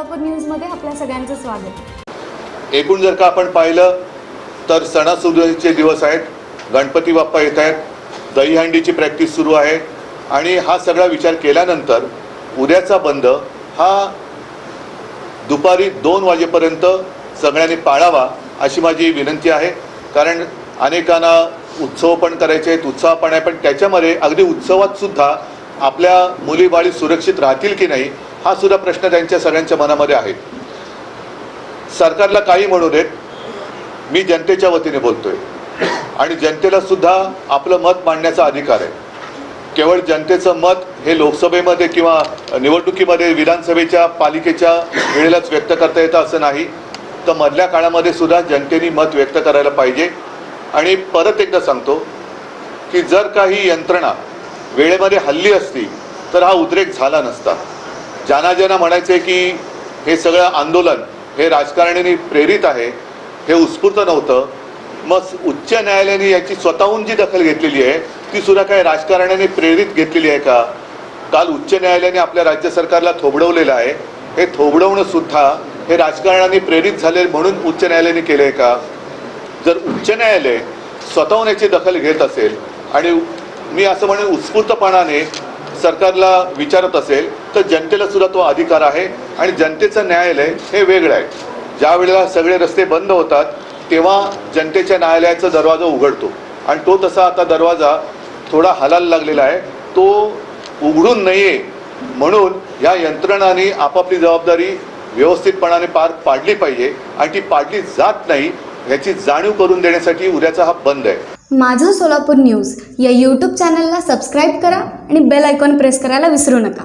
सोलापूर न्यूजमध्ये आपल्या सगळ्यांचं स्वागत। एकूण जर का आपण पाहिलं तर सणासुदीचे दिवस आहेत, गणपती बाप्पा येत आहेत, दहीहंडीची प्रॅक्टिस सुरू आहे आणि हा सगळा विचार केल्यानंतर उद्याचा बंद हा दुपारी 2 वाजेपर्यंत सगळ्यांनी पाळावा अशी माझी विनंती आहे। कारण अनेकांना उत्सव पण करायचे आहेत, उत्साह पण आहे, पण त्याच्यामध्ये अगदी उत्सवात सुद्धा आपल्या मुलीबाळी सुरक्षित राहतील की नाही हा सुद्धा प्रश्न त्यांच्या सगळ्यांच्या मनामध्ये आहे। सरकारला काही म्हणू देत, मी जनतेच्या वतीने बोलतोय आणि जनतेला सुद्धा आपलं मत मांडण्याचा अधिकार आहे। केवळ जनतेचं मत हे लोकसभेमध्ये किंवा निवडणुकीमध्ये विधानसभेच्या पालिकेच्या वेळेलाच व्यक्त करता येतं असं नाही, तर मधल्या काळामध्ये सुद्धा जनतेने मत व्यक्त करायला पाहिजे। आणि परत एकदा सांगतो की जर काही यंत्रणा वेळेमध्ये हल्ली असती तर हा उद्रेक झाला नसता। ज्यांना म्हणायचे की हे सगळं आंदोलन हे राजकारण्यांनी प्रेरित आहे, हे उत्स्फूर्त नव्हतं, मग उच्च न्यायालयाने याची स्वतःहून जी दखल घेतलेली आहे ती सुद्धा काय राजकारण्यांनी प्रेरित घेतलेली आहे का? काल उच्च न्यायालयाने आपल्या राज्य सरकारला थोबडवलेलं आहे, हे थोबडवणं सुद्धा हे राजकारण्यांनी प्रेरित झाले म्हणून उच्च न्यायालयाने केलं आहे का? जर उच्च न्यायालय स्वतःहून याची दखल घेत असेल आणि मी असं म्हणेन उत्स्फूर्तपणाने सरकारला विचारत असेल तर जनतेला सुद्धा तो अधिकार आहे। आणि जनतेचं न्यायालय हे वेगळं आहे। ज्या वेळेला सगळे रस्ते बंद होतात तेव्हा जनतेच्या न्यायालयाचा दरवाजा उघडतो आणि तो तसा आता दरवाजा थोडा हलायला लागलेला आहे, तो उघडून नये म्हणून या यंत्रणांनी आपापली जबाबदारी व्यवस्थितपणाने पार पाडली पाहिजे आणि ती पाडली जात नाही याची जाणीव करून देण्यासाठी उद्याचा हा बंद आहे। माझं सोलापूर न्यूज या यूट्यूब चॅनलला सबस्क्राईब करा आणि बेल आयकॉन प्रेस करायला विसरू नका।